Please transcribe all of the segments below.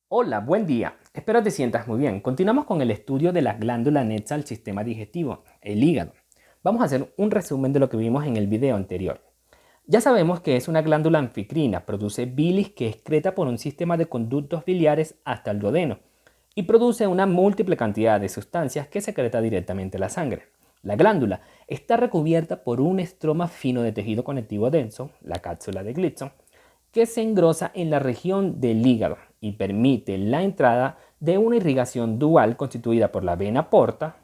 Hola, buen día. Espero te sientas muy bien. Continuamos con el estudio de la glándula anexa al sistema digestivo, el hígado. Vamos a hacer un resumen de lo que vimos en el video anterior. Ya sabemos que es una glándula anficrina, produce bilis que excreta por un sistema de conductos biliares hasta el duodeno y produce una múltiple cantidad de sustancias que secreta directamente a la sangre. La glándula está recubierta por un estroma fino de tejido conectivo denso, la cápsula de Gleason, que se engrosa en la región del hígado y permite la entrada de una irrigación dual constituida por la vena porta,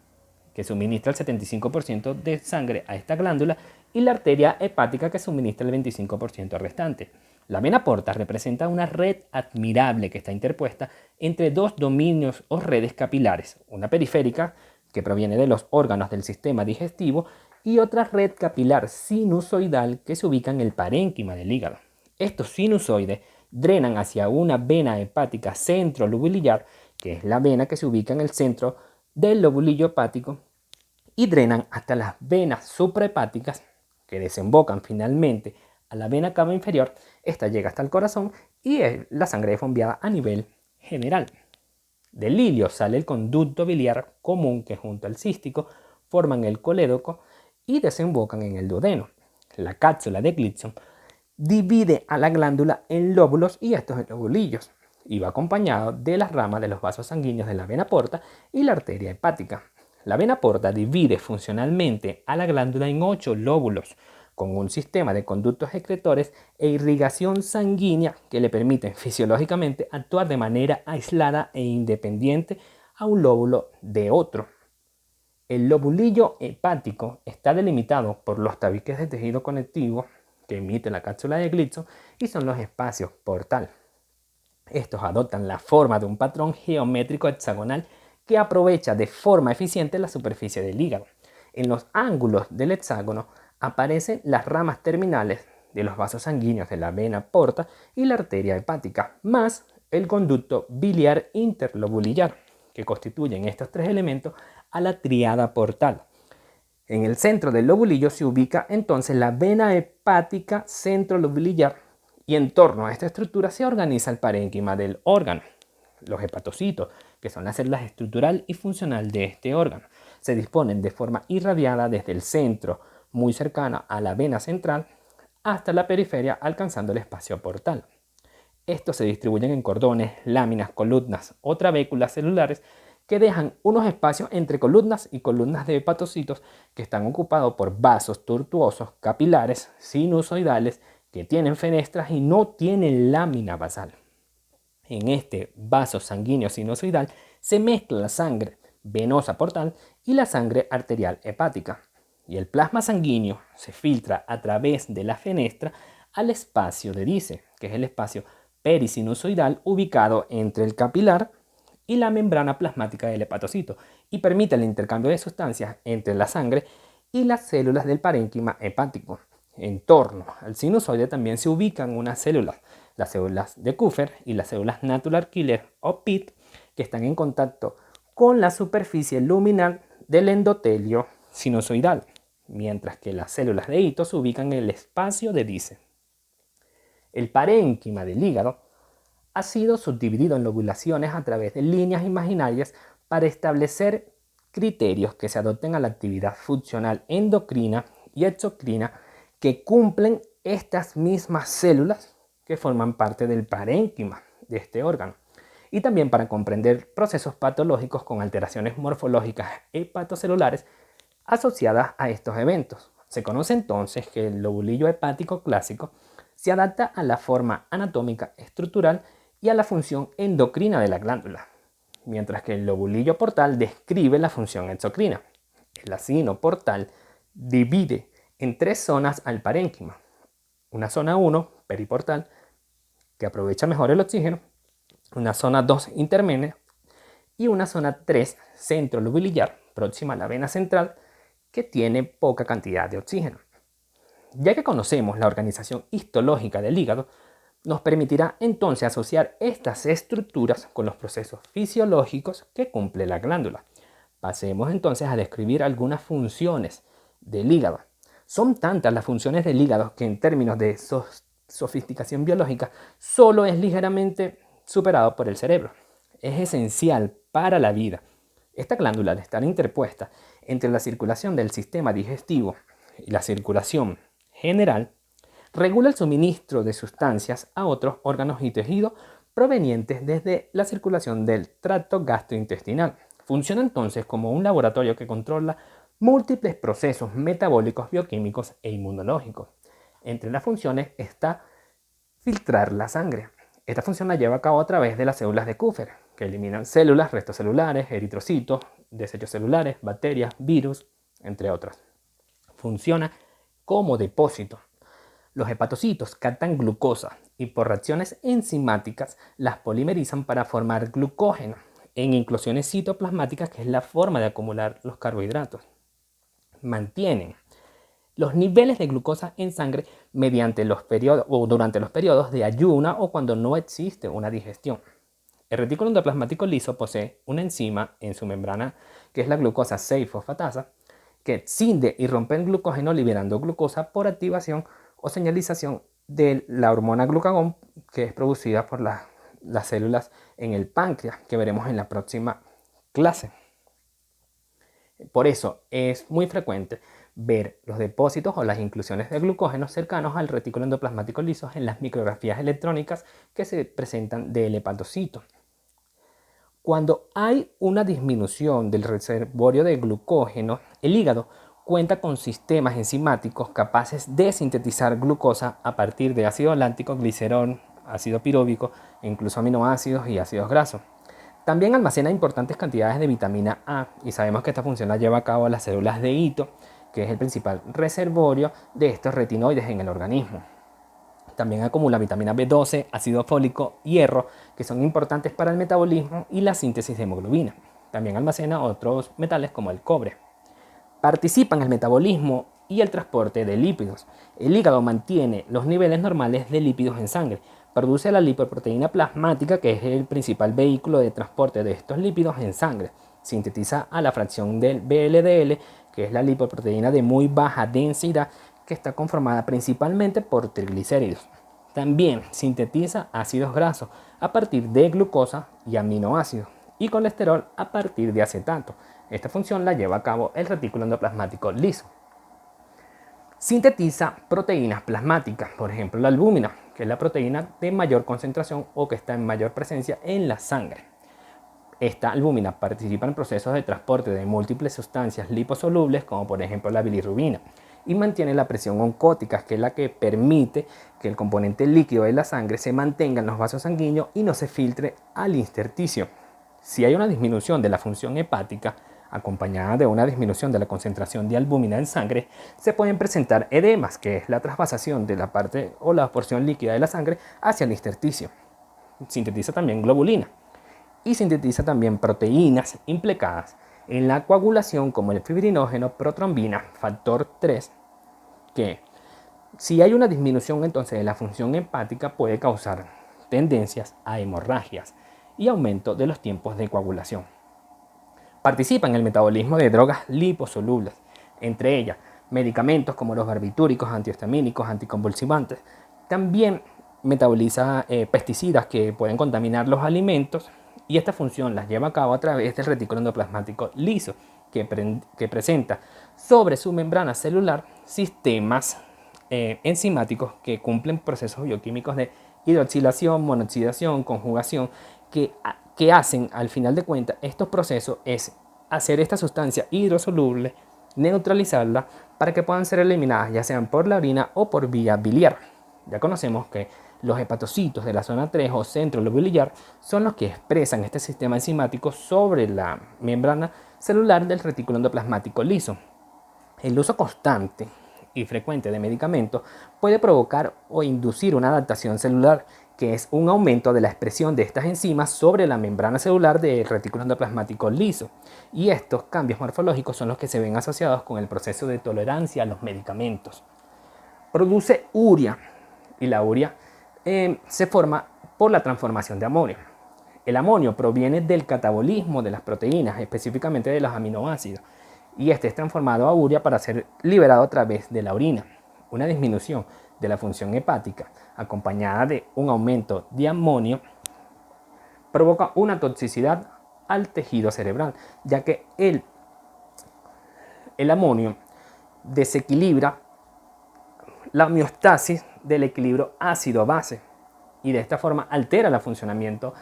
que suministra el 75% de sangre a esta glándula, y la arteria hepática, que suministra el 25% restante. La vena porta representa una red admirable que está interpuesta entre dos dominios o redes capilares, una periférica, que proviene de los órganos del sistema digestivo, y otra red capilar sinusoidal que se ubica en el parénquima del hígado. Estos sinusoides drenan hacia una vena hepática centrolobulillar, que es la vena que se ubica en el centro del lobulillo hepático, y drenan hasta las venas suprahepáticas, que desembocan finalmente a la vena cava inferior. Esta llega hasta el corazón y la sangre es bombeada a nivel general. Del ilio sale el conducto biliar común, que junto al cístico forman el colédoco y desembocan en el duodeno. La cápsula de Gleason divide a la glándula en lóbulos y estos en lobulillos, y va acompañado de las ramas de los vasos sanguíneos de la vena porta y la arteria hepática. La vena porta divide funcionalmente a la glándula en 8 lóbulos, con un sistema de conductos excretores e irrigación sanguínea que le permiten fisiológicamente actuar de manera aislada e independiente a un lóbulo de otro. El lobulillo hepático está delimitado por los tabiques de tejido conectivo que emite la cápsula de Gleason y son los espacios portal. Estos adoptan la forma de un patrón geométrico hexagonal que aprovecha de forma eficiente la superficie del hígado. En los ángulos del hexágono aparecen las ramas terminales de los vasos sanguíneos de la vena porta y la arteria hepática, más el conducto biliar interlobulillar, que constituyen estos tres elementos a la tríada portal. En el centro del lobulillo se ubica entonces la vena hepática centrolobulillar, y en torno a esta estructura se organiza el parénquima del órgano. Los hepatocitos, que son las células estructural y funcional de este órgano, se disponen de forma irradiada desde el centro, muy cercana a la vena central, hasta la periferia, alcanzando el espacio portal. Estos se distribuyen en cordones, láminas, columnas o trabéculas celulares que dejan unos espacios entre columnas y columnas de hepatocitos que están ocupados por vasos tortuosos capilares sinusoidales que tienen fenestras y no tienen lámina basal. En este vaso sanguíneo sinusoidal se mezcla la sangre venosa portal y la sangre arterial hepática, y el plasma sanguíneo se filtra a través de la fenestra al espacio de Dice, que es el espacio perisinusoidal ubicado entre el capilar y la membrana plasmática del hepatocito, y permite el intercambio de sustancias entre la sangre y las células del parénquima hepático. En torno al sinusoide también se ubican unas células, las células de Kupffer y las células Natural Killer o PIT, que están en contacto con la superficie luminal del endotelio sinusoidal, mientras que las células de Ito se ubican en el espacio de Dice. El parénquima del hígado ha sido subdividido en lobulaciones a través de líneas imaginarias para establecer criterios que se adopten a la actividad funcional endocrina y exocrina que cumplen estas mismas células que forman parte del parénquima de este órgano, y también para comprender procesos patológicos con alteraciones morfológicas hepatocelulares asociadas a estos eventos. Se conoce entonces que el lobulillo hepático clásico se adapta a la forma anatómica estructural y a la función endocrina de la glándula, mientras que el lobulillo portal describe la función exocrina. El acino portal divide en 3 zonas al parénquima: una zona 1, periportal, que aprovecha mejor el oxígeno; una zona 2, intermedia; y una zona 3, centrolobulillar, próxima a la vena central, que tiene poca cantidad de oxígeno. Ya que conocemos la organización histológica del hígado, nos permitirá entonces asociar estas estructuras con los procesos fisiológicos que cumple la glándula. Pasemos entonces a describir algunas funciones del hígado. Son tantas las funciones del hígado que en términos de sofisticación biológica solo es ligeramente superado por el cerebro. Es esencial para la vida. Esta glándula, al estar interpuesta entre la circulación del sistema digestivo y la circulación general, regula el suministro de sustancias a otros órganos y tejidos provenientes desde la circulación del tracto gastrointestinal. Funciona entonces como un laboratorio que controla múltiples procesos metabólicos, bioquímicos e inmunológicos. Entre las funciones está filtrar la sangre. Esta función la lleva a cabo a través de las células de Kupffer, que eliminan células, restos celulares, eritrocitos, desechos celulares, bacterias, virus, entre otras. Funciona como depósito. Los hepatocitos captan glucosa y por reacciones enzimáticas las polimerizan para formar glucógeno en inclusiones citoplasmáticas, que es la forma de acumular los carbohidratos. Mantienen los niveles de glucosa en sangre mediante los periodos o durante los periodos de ayuno o cuando no existe una digestión. El retículo endoplasmático liso posee una enzima en su membrana que es la glucosa 6-fosfatasa que escinde y rompe el glucógeno liberando glucosa por activación o señalización de la hormona glucagón, que es producida por las células en el páncreas, que veremos en la próxima clase. Por eso es muy frecuente ver los depósitos o las inclusiones de glucógeno cercanos al retículo endoplasmático liso en las micrografías electrónicas que se presentan del hepatocito. Cuando hay una disminución del reservorio de glucógeno, el hígado cuenta con sistemas enzimáticos capaces de sintetizar glucosa a partir de ácido láctico, glicerol, ácido piróvico e incluso aminoácidos y ácidos grasos. También almacena importantes cantidades de vitamina A y sabemos que esta función la lleva a cabo las células de hito, que es el principal reservorio de estos retinoides en el organismo. También acumula vitamina B12, ácido fólico, hierro, que son importantes para el metabolismo y la síntesis de hemoglobina. También almacena otros metales como el cobre. Participa en el metabolismo y el transporte de lípidos. El hígado mantiene los niveles normales de lípidos en sangre. Produce la lipoproteína plasmática, que es el principal vehículo de transporte de estos lípidos en sangre. Sintetiza a la fracción del VLDL, que es la lipoproteína de muy baja densidad, que está conformada principalmente por triglicéridos. También sintetiza ácidos grasos a partir de glucosa y aminoácidos y colesterol a partir de acetato. Esta función la lleva a cabo el retículo endoplasmático liso. Sintetiza proteínas plasmáticas, por ejemplo la albúmina, que es la proteína de mayor concentración o que está en mayor presencia en la sangre. Esta albúmina participa en procesos de transporte de múltiples sustancias liposolubles, como por ejemplo la bilirrubina, y mantiene la presión oncótica, que es la que permite que el componente líquido de la sangre se mantenga en los vasos sanguíneos y no se filtre al intersticio. Si hay una disminución de la función hepática, acompañada de una disminución de la concentración de albúmina en sangre, se pueden presentar edemas, que es la trasvasación de la parte o la porción líquida de la sangre hacia el intersticio. Sintetiza también globulina y sintetiza también proteínas implicadas en la coagulación como el fibrinógeno, protrombina, factor 3, que si hay una disminución entonces de la función hepática puede causar tendencias a hemorragias y aumento de los tiempos de coagulación. Participa en el metabolismo de drogas liposolubles, entre ellas medicamentos como los barbitúricos, antihistamínicos, anticonvulsivantes. También metaboliza pesticidas que pueden contaminar los alimentos y esta función las lleva a cabo a través del retículo endoplasmático liso, que presenta sobre su membrana celular sistemas enzimáticos que cumplen procesos bioquímicos de hidroxilación, monoxidación, conjugación, que hacen al final de cuentas estos procesos es hacer esta sustancia hidrosoluble, neutralizarla para que puedan ser eliminadas ya sean por la orina o por vía biliar. Ya conocemos que los hepatocitos de la zona 3 o centro lobular son los que expresan este sistema enzimático sobre la membrana celular del retículo endoplasmático liso. El uso constante y frecuente de medicamentos puede provocar o inducir una adaptación celular, que es un aumento de la expresión de estas enzimas sobre la membrana celular del retículo endoplasmático liso. Y estos cambios morfológicos son los que se ven asociados con el proceso de tolerancia a los medicamentos. Produce urea y la urea se forma por la transformación de amonio. El amonio proviene del catabolismo de las proteínas, específicamente de los aminoácidos, y este es transformado a urea para ser liberado a través de la orina. Una disminución de la función hepática acompañada de un aumento de amonio provoca una toxicidad al tejido cerebral, ya que el amonio desequilibra la homeostasis del equilibrio ácido-base y de esta forma altera el funcionamiento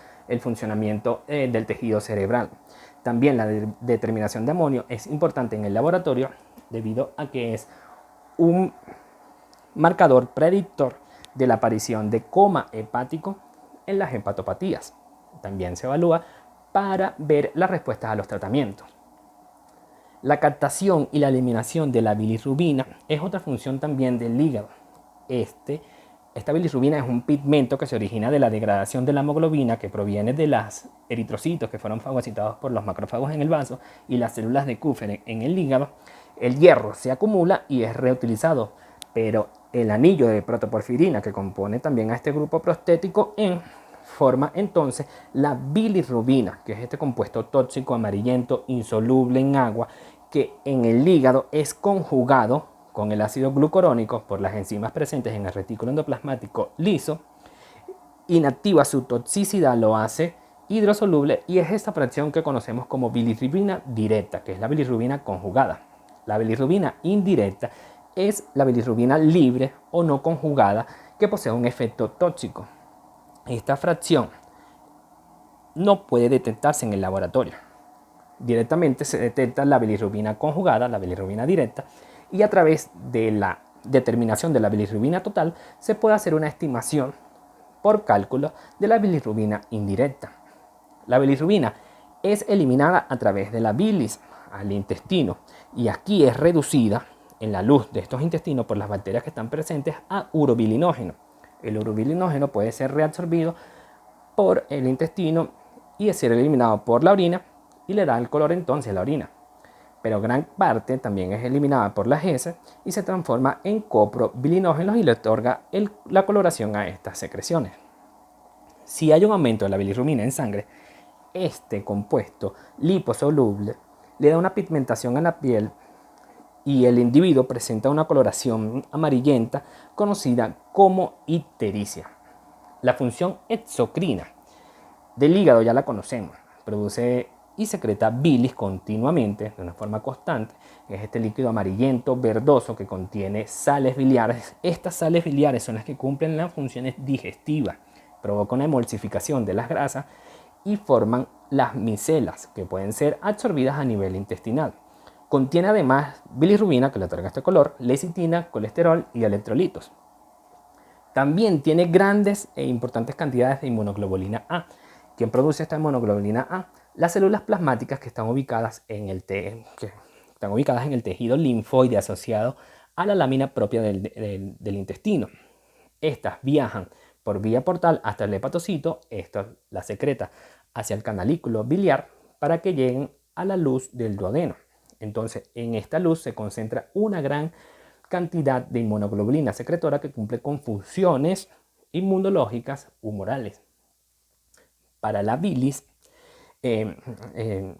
del tejido cerebral. También la determinación de amonio es importante en el laboratorio debido a que es un marcador predictor de la aparición de coma hepático en las hepatopatías. También se evalúa para ver las respuestas a los tratamientos. La captación y la eliminación de la bilirrubina es otra función también del hígado. Esta bilirrubina es un pigmento que se origina de la degradación de la hemoglobina que proviene de los eritrocitos que fueron fagocitados por los macrófagos en el vaso y las células de Kupffer en el hígado. El hierro se acumula y es reutilizado, pero el anillo de protoporfirina que compone también a este grupo prostético forma entonces la bilirrubina, que es este compuesto tóxico amarillento insoluble en agua que en el hígado es conjugado con el ácido glucurónico por las enzimas presentes en el retículo endoplasmático liso, inactiva su toxicidad, lo hace hidrosoluble y es esta fracción que conocemos como bilirrubina directa, que es la bilirrubina conjugada. La bilirrubina indirecta es la bilirrubina libre o no conjugada que posee un efecto tóxico. Esta fracción no puede detectarse en el laboratorio. Directamente se detecta la bilirrubina conjugada, la bilirrubina directa, y a través de la determinación de la bilirrubina total se puede hacer una estimación por cálculo de la bilirrubina indirecta. La bilirrubina es eliminada a través de la bilis al intestino y aquí es reducida en la luz de estos intestinos por las bacterias que están presentes a urobilinógeno. El urobilinógeno puede ser reabsorbido por el intestino y ser eliminado por la orina y le da el color entonces a la orina. Pero gran parte también es eliminada por las heces y se transforma en coprobilinógenos y le otorga la coloración a estas secreciones. Si hay un aumento de la bilirrubina en sangre, este compuesto liposoluble le da una pigmentación a la piel y el individuo presenta una coloración amarillenta conocida como ictericia. La función exocrina del hígado ya la conocemos, produce y secreta bilis continuamente, de una forma constante. Es este líquido amarillento, verdoso, que contiene sales biliares. Estas sales biliares son las que cumplen las funciones digestivas, provocan una emulsificación de las grasas y forman las micelas, que pueden ser absorbidas a nivel intestinal. Contiene además bilirrubina, que le otorga este color, lecitina, colesterol y electrolitos. También tiene grandes e importantes cantidades de inmunoglobulina A. ¿Quién produce esta inmunoglobulina A? Las células plasmáticas que están ubicadas en el tejido linfoide asociado a la lámina propia del intestino. Estas viajan por vía portal hasta el hepatocito, esto la secreta hacia el canalículo biliar para que lleguen a la luz del duodeno. Entonces, en esta luz se concentra una gran cantidad de inmunoglobulina secretora que cumple con funciones inmunológicas humorales. Para la bilis,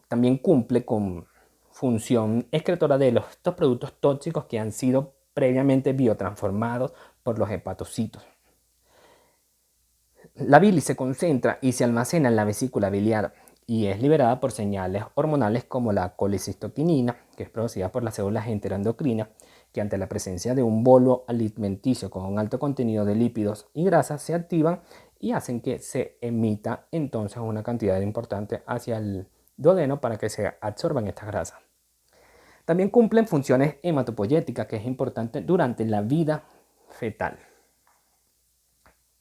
también cumple con función excretora de estos productos tóxicos que han sido previamente biotransformados por los hepatocitos. La bilis se concentra y se almacena en la vesícula biliar y es liberada por señales hormonales como la colecistoquinina, que es producida por las células enteroendocrinas, que ante la presencia de un bolo alimenticio con un alto contenido de lípidos y grasas se activan y hacen que se emita entonces una cantidad importante hacia el duodeno para que se absorban estas grasas. También cumplen funciones hematopoyéticas, que es importante durante la vida fetal.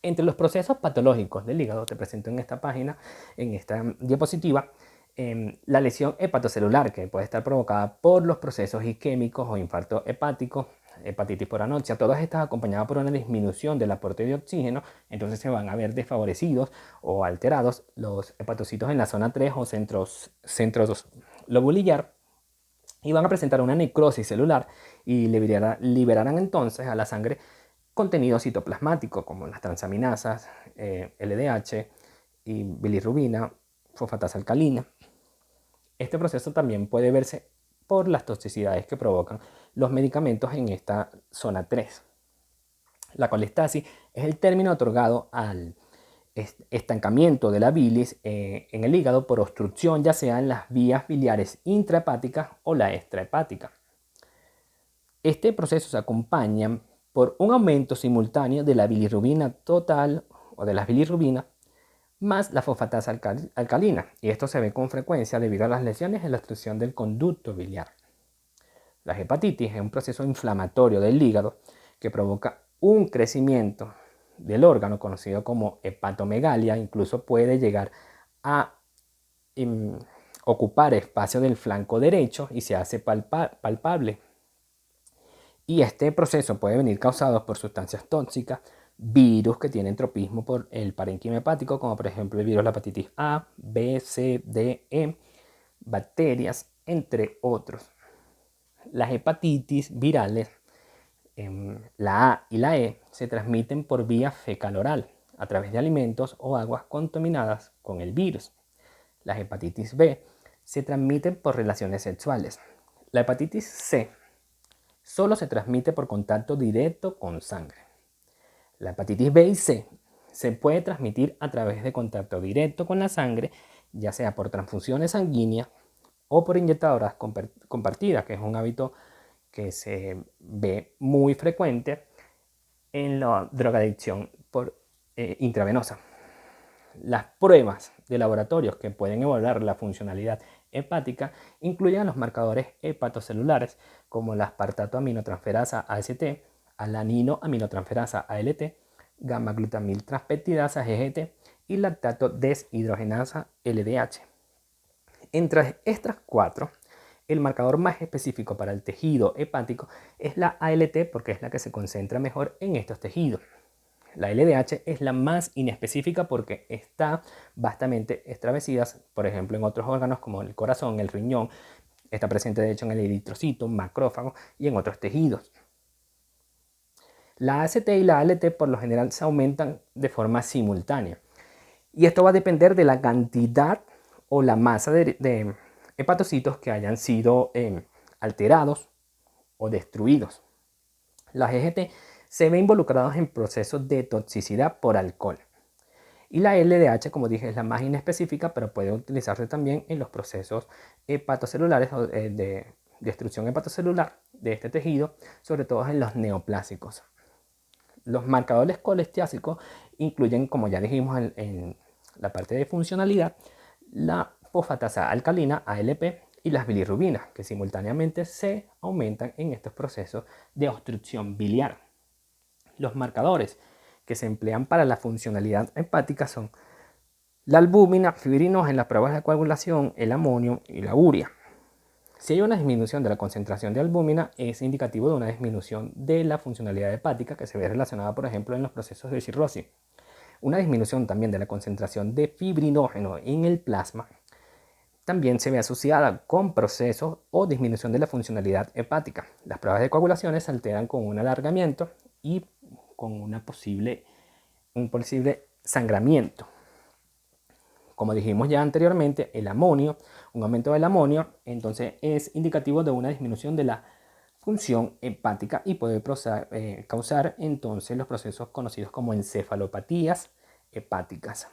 Entre los procesos patológicos del hígado, te presento en esta página, en esta diapositiva, la lesión hepatocelular, que puede estar provocada por los procesos isquémicos o infarto hepático, hepatitis por anoxia, todas estas acompañadas por una disminución del aporte de oxígeno, entonces se van a ver desfavorecidos o alterados los hepatocitos en la zona 3 o centros lobulillar y van a presentar una necrosis celular y liberarán entonces a la sangre contenido citoplasmático como las transaminasas, LDH y bilirrubina, fosfatasa alcalina. Este proceso también puede verse por las toxicidades que provocan los medicamentos en esta zona 3. La colestasis es el término otorgado al estancamiento de la bilis en el hígado por obstrucción, ya sea en las vías biliares intrahepáticas o la extrahepática. Este proceso se acompaña por un aumento simultáneo de la bilirrubina total o de las bilirrubinas más la fosfatasa alcalina, y esto se ve con frecuencia debido a las lesiones en la obstrucción del conducto biliar. La hepatitis es un proceso inflamatorio del hígado que provoca un crecimiento del órgano conocido como hepatomegalia, incluso puede llegar a ocupar espacio del flanco derecho y se hace palpable. Y este proceso puede venir causado por sustancias tóxicas, virus que tienen tropismo por el parénquima hepático, como por ejemplo el virus de la hepatitis A, B, C, D, E, bacterias, entre otros. Las hepatitis virales, la A y la E, se transmiten por vía fecal-oral, a través de alimentos o aguas contaminadas con el virus. Las hepatitis B se transmiten por relaciones sexuales. La hepatitis C solo se transmite por contacto directo con sangre. La hepatitis B y C se puede transmitir a través de contacto directo con la sangre, ya sea por transfusiones sanguíneas o por inyectadoras compartidas, que es un hábito que se ve muy frecuente en la drogadicción intravenosa. Las pruebas de laboratorios que pueden evaluar la funcionalidad hepática incluyen los marcadores hepatocelulares como la aspartato aminotransferasa AST, alanino aminotransferasa ALT, gamma glutamil transpeptidasa GGT y lactato deshidrogenasa LDH. Entre estas cuatro, el marcador más específico para el tejido hepático es la ALT porque es la que se concentra mejor en estos tejidos. La LDH es la más inespecífica porque está vastamente extravesida, por ejemplo, en otros órganos como el corazón, el riñón, está presente de hecho en el eritrocito, macrófago y en otros tejidos. La ACT y la ALT por lo general se aumentan de forma simultánea y esto va a depender de la cantidad o la masa de hepatocitos que hayan sido alterados o destruidos. Las GGT se ven involucrados en procesos de toxicidad por alcohol. Y la LDH, como dije, es la más inespecífica, pero puede utilizarse también en los procesos hepatocelulares o de destrucción hepatocelular de este tejido, sobre todo en los neoplásicos. Los marcadores colestiásicos incluyen, como ya dijimos en la parte de funcionalidad, la fosfatasa alcalina, ALP, y las bilirrubinas, que simultáneamente se aumentan en estos procesos de obstrucción biliar. Los marcadores que se emplean para la funcionalidad hepática son la albúmina, fibrinos en las pruebas de coagulación, el amonio y la urea. Si hay una disminución de la concentración de albúmina, es indicativo de una disminución de la funcionalidad hepática que se ve relacionada, por ejemplo, en los procesos de cirrosis. Una disminución también de la concentración de fibrinógeno en el plasma también se ve asociada con procesos o disminución de la funcionalidad hepática. Las pruebas de coagulaciones se alteran con un alargamiento y con un posible sangramiento. Como dijimos ya anteriormente, el amonio, un aumento del amonio, entonces es indicativo de una disminución de la función hepática y puede causar entonces los procesos conocidos como encefalopatías hepáticas.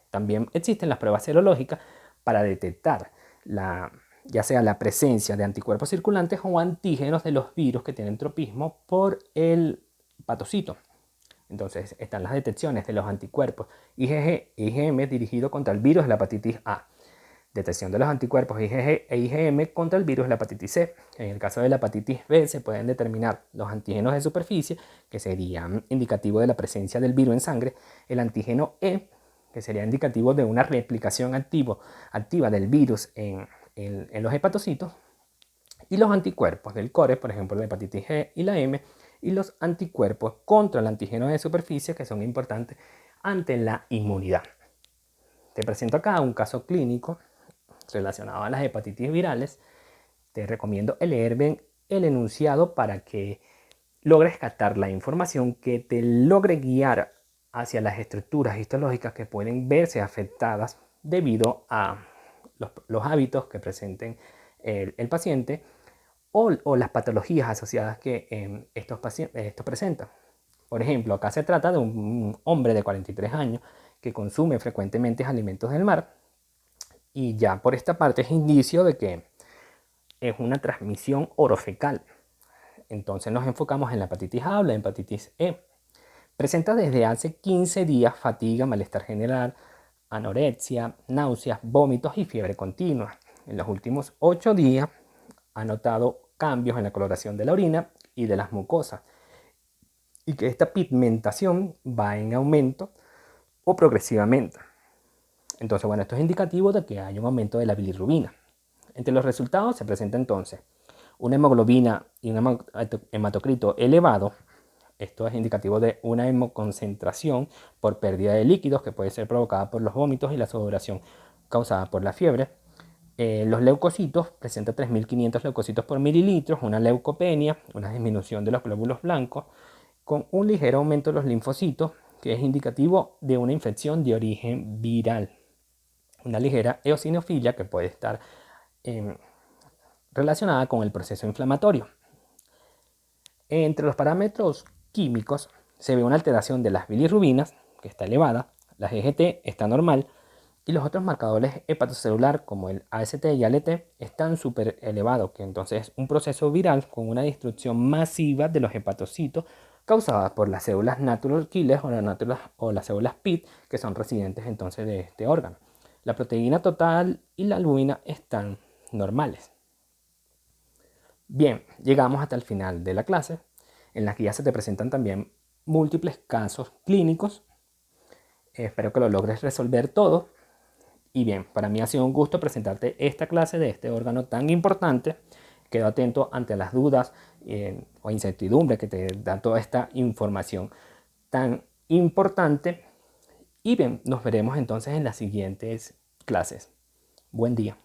También existen las pruebas serológicas para detectar ya sea la presencia de anticuerpos circulantes o antígenos de los virus que tienen tropismo por el patocito. Entonces están las detecciones de los anticuerpos IgG e IgM dirigidos contra el virus de la hepatitis A. Detección de los anticuerpos IgG e IgM contra el virus de la hepatitis C. En el caso de la hepatitis B se pueden determinar los antígenos de superficie, que serían indicativos de la presencia del virus en sangre, el antígeno E, que sería indicativo de una replicación activa del virus en los hepatocitos, y los anticuerpos del core, por ejemplo la hepatitis G y la M, y los anticuerpos contra el antígeno de superficie, que son importantes ante la inmunidad. Te presento acá un caso clínico relacionado a las hepatitis virales. Te recomiendo leer bien el enunciado para que logres captar la información que te logre guiar hacia las estructuras histológicas que pueden verse afectadas debido a los hábitos que presenten el paciente o las patologías asociadas que estos presentan. Por ejemplo, acá se trata de un hombre de 43 años que consume frecuentemente alimentos del mar y ya por esta parte es indicio de que es una transmisión orofecal. Entonces nos enfocamos en la hepatitis A o la hepatitis E. Presenta desde hace 15 días fatiga, malestar general, anorexia, náuseas, vómitos y fiebre continua. En los últimos 8 días ha notado cambios en la coloración de la orina y de las mucosas y que esta pigmentación va en aumento o progresivamente. Entonces, bueno, esto es indicativo de que hay un aumento de la bilirrubina. Entre los resultados se presenta entonces una hemoglobina y un hematocrito elevado. Esto es indicativo de una hemoconcentración por pérdida de líquidos que puede ser provocada por los vómitos y la sudoración causada por la fiebre. Los leucocitos presenta 3.500 leucocitos por mililitros, una leucopenia, una disminución de los glóbulos blancos, con un ligero aumento de los linfocitos, que es indicativo de una infección de origen viral. Una ligera eosinofilia que puede estar relacionada con el proceso inflamatorio. Entre los parámetros químicos se ve una alteración de las bilirrubinas, que está elevada, la GGT está normal, y los otros marcadores hepatocelular como el AST y ALT están súper elevados, que entonces es un proceso viral con una destrucción masiva de los hepatocitos causada por las células natural killers o las células PIT, que son residentes entonces de este órgano. La proteína total y la albúmina están normales. Bien, llegamos hasta el final de la clase, en la que ya se te presentan también múltiples casos clínicos. Espero que lo logres resolver todo. Y bien, para mí ha sido un gusto presentarte esta clase de este órgano tan importante. Quedo atento ante las dudas o incertidumbre que te da toda esta información tan importante. Y bien, nos veremos entonces en las siguientes clases. Buen día.